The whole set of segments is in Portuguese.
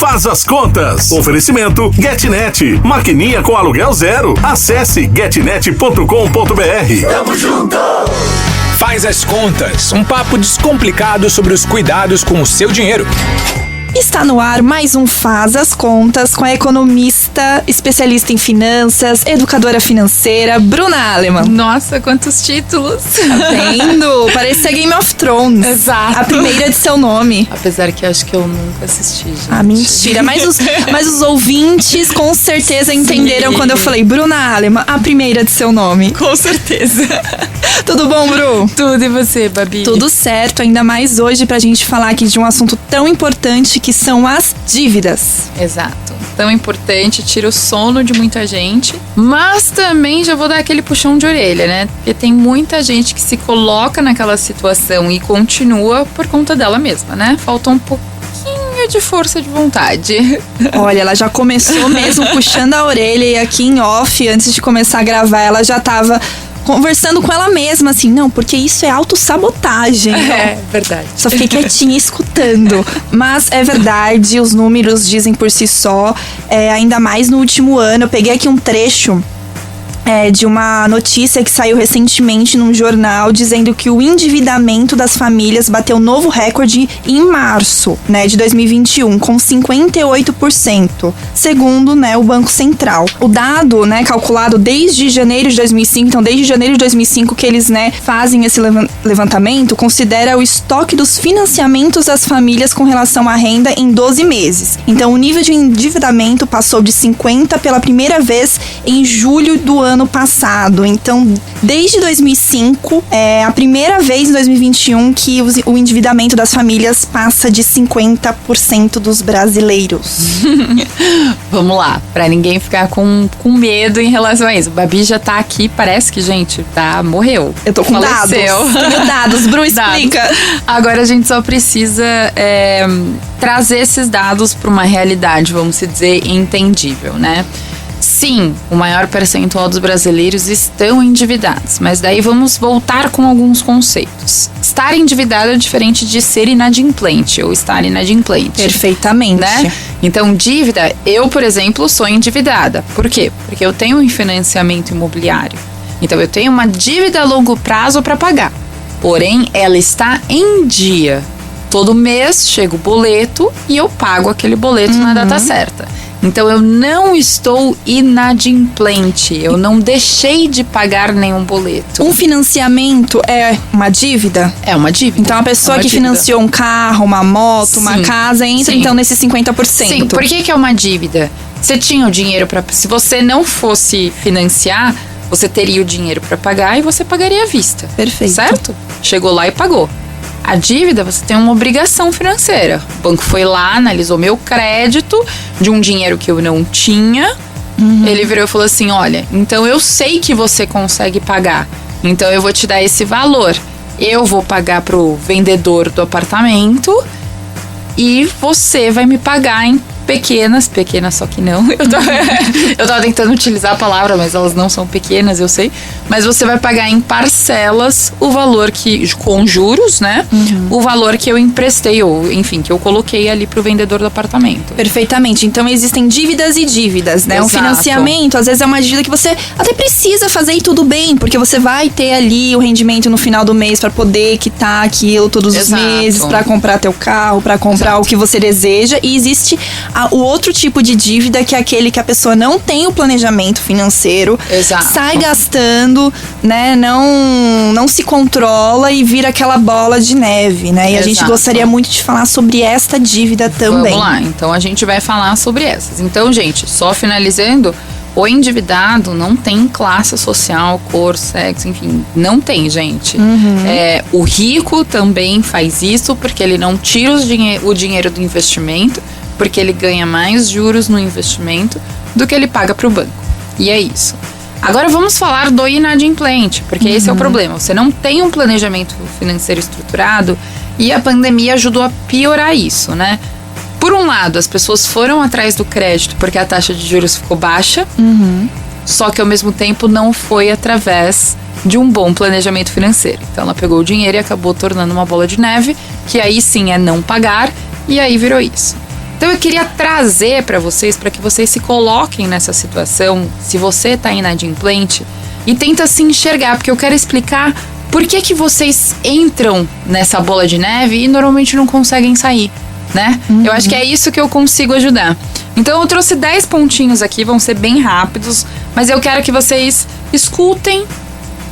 Faz as Contas. Oferecimento GetNet. Maquininha com aluguel zero. Acesse getnet.com.br. Tamo junto! Faz as Contas, um papo descomplicado sobre os cuidados com o seu dinheiro. Está no ar mais um Faz as Contas com a economista, especialista em finanças, educadora financeira, Bruna Aleman. Nossa, quantos títulos! Tá vendo? Parece ser Game of Thrones. Exato. A primeira de seu nome. Apesar que acho que eu nunca assisti, gente. Ah, mentira. Mas os ouvintes com certeza entenderam quando eu falei Bruna Aleman, a primeira de seu nome. Com certeza. Tudo bom, Bru? Tudo, e você, Babi? Tudo certo, ainda mais hoje pra gente falar aqui de um assunto tão importante que são as dívidas. Exato. Tão importante, tira o sono de muita gente, mas também já vou dar aquele puxão de orelha, né? Porque tem muita gente que se coloca naquela situação e continua por conta dela mesma, né? Falta um pouquinho de força de vontade. Olha, ela já começou mesmo puxando a orelha e aqui em off, antes de começar a gravar, ela já tava conversando com ela mesma, assim, não, porque isso é autossabotagem. É, verdade. Só fiquei quietinha escutando. Mas é verdade, os números dizem por si só, ainda mais no último ano. Eu peguei aqui um trecho de uma notícia que saiu recentemente num jornal dizendo que o endividamento das famílias bateu novo recorde em março, né, de 2021, com 58%, segundo, né, o Banco Central. O dado, né, calculado desde janeiro de 2005, então desde janeiro de 2005 que eles, né, fazem esse levantamento, considera o estoque dos financiamentos das famílias com relação à renda em 12 meses. Então o nível de endividamento passou de 50 pela primeira vez em julho do ano passado. Então, desde 2005, é a primeira vez em 2021 que o endividamento das famílias passa de 50% dos brasileiros. Vamos lá, pra ninguém ficar com medo em relação a isso. Babi já tá aqui, parece que, gente, morreu. Eu tô com Faleceu. dados. Bru, explica. Agora a gente só precisa trazer esses dados pra uma realidade, vamos dizer, entendível, né? Sim, o maior percentual dos brasileiros estão endividados, mas daí vamos voltar com alguns conceitos. Estar endividado é diferente de ser inadimplente ou estar inadimplente. Perfeitamente. Né? Então, dívida, eu, por exemplo, sou endividada. Por quê? Porque eu tenho um financiamento imobiliário. Então, eu tenho uma dívida a longo prazo para pagar. Porém, ela está em dia. Todo mês chega o boleto e eu pago aquele boleto na data certa. Então, eu não estou inadimplente, eu não deixei de pagar nenhum boleto. Um financiamento é uma dívida? É uma dívida. Então, a pessoa que financiou um carro, uma moto, uma casa, entra então nesse 50%. Sim, por que é uma dívida? Você tinha o dinheiro para... Se você não fosse financiar, você teria o dinheiro para pagar e você pagaria à vista. Perfeito. Certo? Chegou lá e pagou. A dívida, você tem uma obrigação financeira. O banco foi lá, analisou meu crédito de um dinheiro que eu não tinha. Ele virou e falou assim, olha, então eu sei que você consegue pagar. Então eu vou te dar esse valor. Eu vou pagar pro vendedor do apartamento e você vai me pagar em pequenas só que não. Eu tava tentando utilizar a palavra, mas elas não são pequenas, eu sei. Mas você vai pagar em parcelas o valor que, com juros, né? O valor que eu emprestei, ou enfim, que eu coloquei ali pro vendedor do apartamento. Perfeitamente. Então existem dívidas e dívidas, né? Exato. Um financiamento, às vezes é uma dívida que você até precisa fazer e tudo bem, porque você vai ter ali o rendimento no final do mês para poder quitar aquilo todos os meses, para comprar teu carro, para comprar o que você deseja. E existe o outro tipo de dívida, que é aquele que a pessoa não tem o planejamento financeiro, sai gastando, né, não se controla e vira aquela bola de neve, né? E a gente gostaria muito de falar sobre esta dívida também. Vamos lá, então a gente vai falar sobre essas. Então, gente, só finalizando, o endividado não tem classe social, cor, sexo, enfim, não tem, gente. O rico também faz isso porque ele não tira o dinheiro do investimento, porque ele ganha mais juros no investimento do que ele paga para o banco. E é isso. Agora vamos falar do inadimplente, porque esse é o problema. Você não tem um planejamento financeiro estruturado e a pandemia ajudou a piorar isso, né? Por um lado, as pessoas foram atrás do crédito porque a taxa de juros ficou baixa, só que ao mesmo tempo não foi através de um bom planejamento financeiro. Então ela pegou o dinheiro e acabou tornando uma bola de neve, que aí sim é não pagar, e aí virou isso. Então eu queria trazer para vocês, para que vocês se coloquem nessa situação, se você tá inadimplente, e tenta se enxergar, porque eu quero explicar por que vocês entram nessa bola de neve e normalmente não conseguem sair, né? Eu acho que é isso que eu consigo ajudar. Então eu trouxe 10 pontinhos aqui, vão ser bem rápidos, mas eu quero que vocês escutem,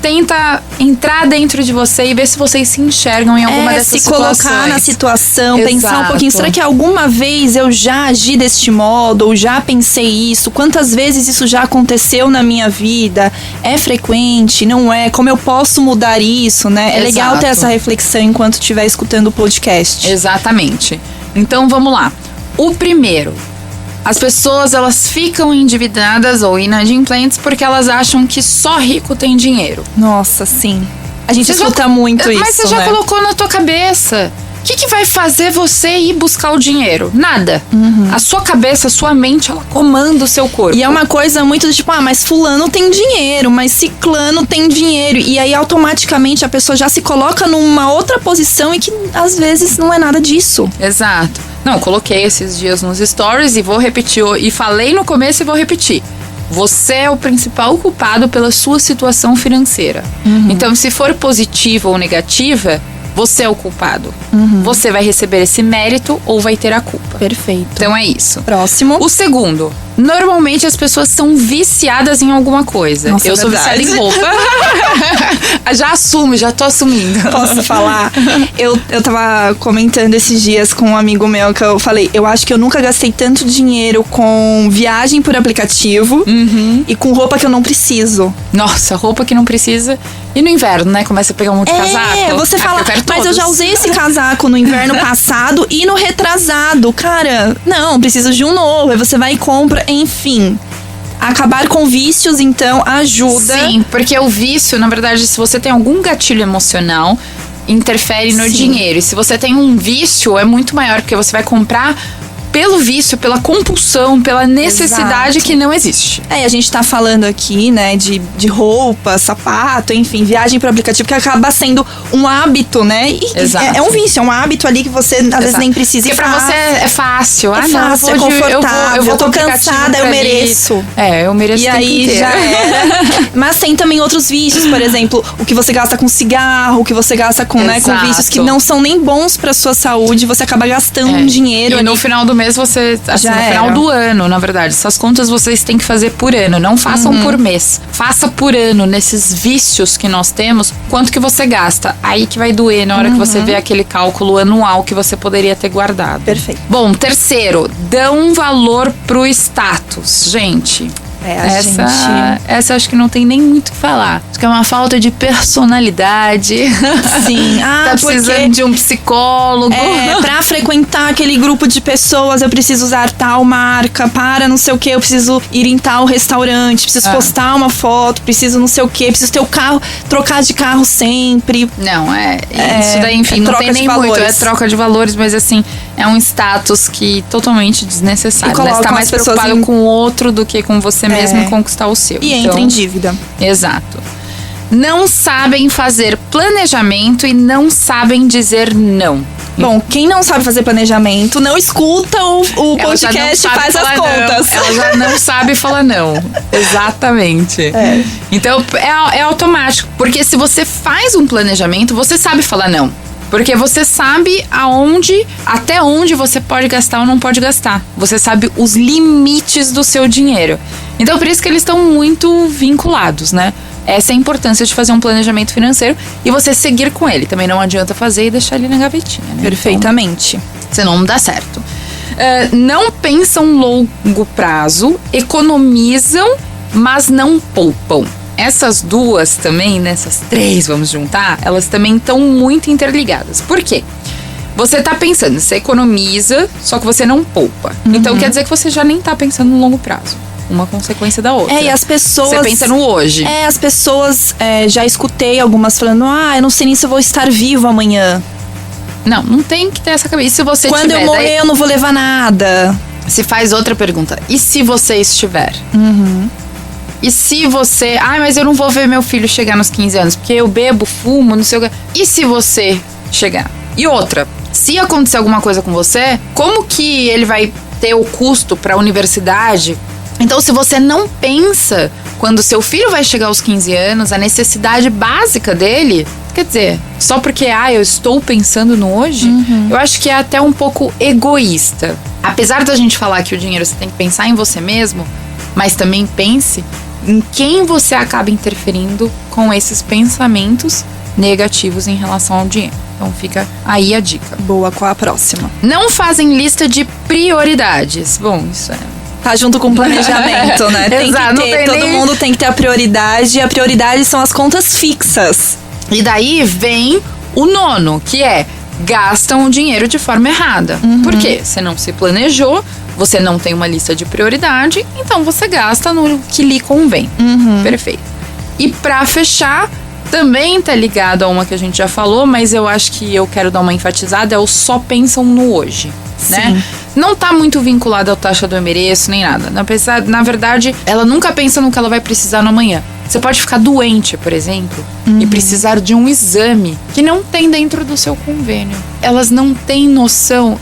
tenta entrar dentro de você e ver se vocês se enxergam em alguma dessas situações. Se colocar na situação, Exato. pensar um pouquinho, será que alguma vez eu já agi deste modo, ou já pensei isso? Quantas vezes isso já aconteceu na minha vida? É frequente? Não é? Como eu posso mudar isso, né? É legal Exato. ter essa reflexão enquanto estiver escutando o podcast. Exatamente. Então vamos lá. O primeiro, as pessoas elas ficam endividadas ou inadimplentes porque elas acham que só rico tem dinheiro. Nossa, sim. A gente Você escuta muito isso, Mas você já né? colocou na tua cabeça. O que vai fazer você ir buscar o dinheiro? Nada. A sua cabeça, a sua mente, ela comanda o seu corpo. E é uma coisa muito do tipo, mas fulano tem dinheiro, mas ciclano tem dinheiro. E aí automaticamente a pessoa já se coloca numa outra posição e que às vezes não é nada disso. Exato. Não, eu coloquei esses dias nos stories e vou repetir. E falei no começo e vou repetir. Você é o principal culpado pela sua situação financeira. Então, se for positiva ou negativa, você é o culpado. Você vai receber esse mérito ou vai ter a culpa. Perfeito. Então é isso. Próximo. O segundo, normalmente as pessoas são viciadas em alguma coisa. Nossa, eu é sou verdade. viciada em roupa. Já assumo, já tô assumindo. Posso falar? Eu tava comentando esses dias com um amigo meu que eu falei, eu acho que eu nunca gastei tanto dinheiro com viagem por aplicativo e com roupa que eu não preciso. Nossa, roupa que não precisa. E no inverno, né? Começa a pegar um monte de casaco. Você fala, eu quero mas eu todos. já usei esse casaco no inverno passado e no retrasado. Cara, não, preciso de um novo. Aí você vai e compra, enfim. Acabar com vícios, então, ajuda. Sim, porque o vício, na verdade, se você tem algum gatilho emocional, interfere no Sim. dinheiro. E se você tem um vício, é muito maior, porque você vai comprar pelo vício, pela compulsão, pela necessidade Exato. que não existe. E a gente tá falando aqui, né, de roupa, sapato, enfim, viagem por aplicativo, que acaba sendo um hábito, né? E Exato. é um vício, é um hábito ali que você às vezes nem precisa. Porque pra você é fácil. É fácil, é confortável, eu tô com o aplicativo cansada, eu pra ali. mereço. Eu mereço E o tempo aí inteiro. já era. Mas tem também outros vícios, por exemplo, o que você gasta com cigarro, o que você gasta com, né, com Exato. vícios que não são nem bons pra sua saúde, você acaba gastando um dinheiro E ali. no final do mês você, assim, Já no final era. do ano, na verdade, essas contas vocês têm que fazer por ano, não façam por mês. Faça por ano, nesses vícios que nós temos, quanto que você gasta. Aí que vai doer na hora que você vê aquele cálculo anual que você poderia ter guardado. Perfeito. Bom, terceiro, dão valor pro status. Gente, essa acho que não tem nem muito o que falar. Acho que é uma falta de personalidade. Sim. Tá precisando porque de um psicólogo. pra frequentar aquele grupo de pessoas, eu preciso usar tal marca, para não sei o que, eu preciso ir em tal restaurante, preciso postar uma foto, preciso não sei o que, preciso ter o carro, trocar de carro sempre. Não, isso daí, enfim, é não troca tem de nem muito, valores. é troca de valores, mas assim, é um status que totalmente desnecessário, E né? Você colocam tá mais as pessoas preocupado em- com o outro do que com você mesmo e conquistar o seu. E Então, entra em dívida. Exato. Não sabem fazer planejamento e não sabem dizer não. Bom, quem não sabe fazer planejamento, não escuta o Ela já não podcast e sabe faz as falar contas. não. Ela já não sabe falar não. Exatamente. Então, é automático. Porque se você faz um planejamento, você sabe falar não. Porque você sabe até onde você pode gastar ou não pode gastar. Você sabe os limites do seu dinheiro. Então, por isso que eles estão muito vinculados, né? Essa é a importância de fazer um planejamento financeiro e você seguir com ele. Também não adianta fazer e deixar ele na gavetinha, né? Perfeitamente. Então, senão não dá certo. Não pensam longo prazo, economizam, mas não poupam. Essas duas também, nessas três, vamos juntar, elas também estão muito interligadas. Por quê? Você tá pensando, você economiza, só que você não poupa. Então quer dizer que você já nem tá pensando no longo prazo. Uma consequência da outra. E as pessoas... Você pensa no hoje. As pessoas, já escutei algumas falando, eu não sei nem se eu vou estar vivo amanhã. Não tem que ter essa cabeça. E se você Quando tiver, eu morrer, daí, eu não vou levar nada. se faz outra pergunta. E se você estiver? E se você... mas eu não vou ver meu filho chegar nos 15 anos, porque eu bebo, fumo, não sei o que. E se você chegar? E outra, Se acontecer alguma coisa com você, como que ele vai ter o custo para a universidade? Então, se você não pensa quando seu filho vai chegar aos 15 anos, a necessidade básica dele, quer dizer, só porque eu estou pensando no hoje, eu acho que é até um pouco egoísta. Apesar da gente falar que o dinheiro você tem que pensar em você mesmo, mas também pense em quem você acaba interferindo com esses pensamentos negativos em relação ao dinheiro. Então fica aí a dica. Boa, qual a próxima? Não fazem lista de prioridades. Bom, isso é... Tá junto com o planejamento, né? Exato, Todo mundo tem que ter a prioridade. E a prioridade são as contas fixas. E daí vem o nono, que é gastam o dinheiro de forma errada. Por quê? Você não se planejou, você não tem uma lista de prioridade, então você gasta no que lhe convém. Perfeito. E pra fechar, também tá ligado a uma que a gente já falou, mas eu acho que eu quero dar uma enfatizada, é o só pensam no hoje, né? Não tá muito vinculada ao taxa do eu mereço, nem nada. Na verdade, ela nunca pensa no que ela vai precisar no amanhã. Você pode ficar doente, por exemplo, e precisar de um exame que não tem dentro do seu convênio. Elas não têm noção,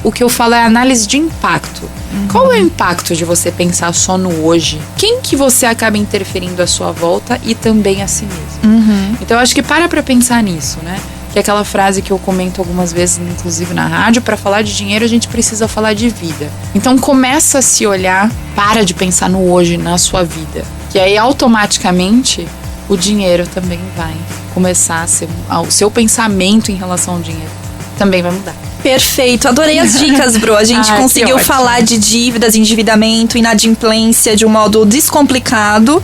o que eu falo é análise de impacto. Qual é o impacto de você pensar só no hoje? Quem que você acaba interferindo à sua volta e também a si mesmo? Então eu acho que para pensar nisso, né? Que é aquela frase que eu comento algumas vezes, inclusive na rádio, para falar de dinheiro a gente precisa falar de vida. Então começa a se olhar, para de pensar no hoje, na sua vida. Que aí automaticamente o dinheiro também vai começar a ser... O seu pensamento em relação ao dinheiro também vai mudar. Perfeito, adorei as dicas, Bru. A gente conseguiu falar de dívidas, endividamento, inadimplência de um modo descomplicado,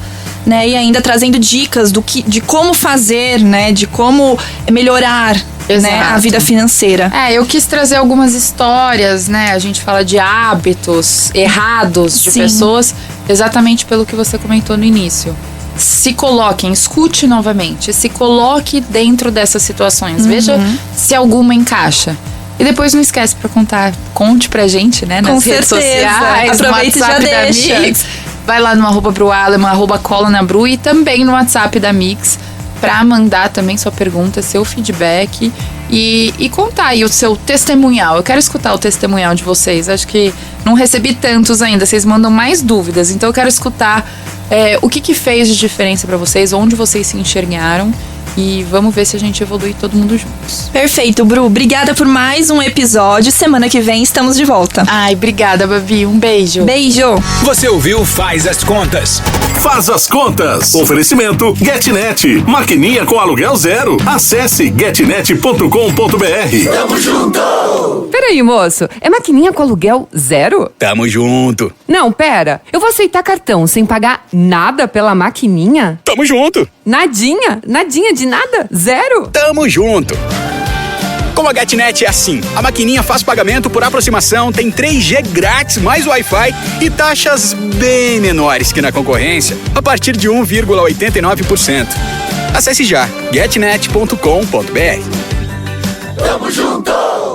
né? E ainda trazendo dicas de como fazer, né? De como melhorar, né, a vida financeira. Eu quis trazer algumas histórias, né? A gente fala de hábitos errados de pessoas, exatamente pelo que você comentou no início. Se coloquem, escute novamente, se coloque dentro dessas situações, veja se alguma encaixa. E depois não esquece pra contar, conte pra gente, né? Nas redes sociais, aproveita no WhatsApp e já deixa. da Mix. Vai lá no @BruAlema, @ColaNaBru e também no WhatsApp da Mix pra mandar também sua pergunta, seu feedback e contar aí o seu testemunhal. Eu quero escutar o testemunhal de vocês. Acho que não recebi tantos ainda, vocês mandam mais dúvidas. Então eu quero escutar o que fez de diferença pra vocês, onde vocês se enxergaram. E vamos ver se a gente evolui todo mundo juntos. Perfeito, Bru. Obrigada por mais um episódio. Semana que vem estamos de volta. Ai, obrigada, Babi. Um beijo. Beijo. Você ouviu Faz as Contas. Faz as contas. Oferecimento GetNet. Maquininha com aluguel zero. Acesse getnet.com.br. Tamo junto! Peraí, moço. É maquininha com aluguel zero? Tamo junto. Não, pera. Eu vou aceitar cartão sem pagar nada pela maquininha? Tamo junto. Nadinha? Nadinha de nada? Zero? Tamo junto. Com a GetNet é assim, a maquininha faz pagamento por aproximação, tem 3G grátis mais Wi-Fi e taxas bem menores que na concorrência, a partir de 1,89%. Acesse já, getnet.com.br. Tamo junto!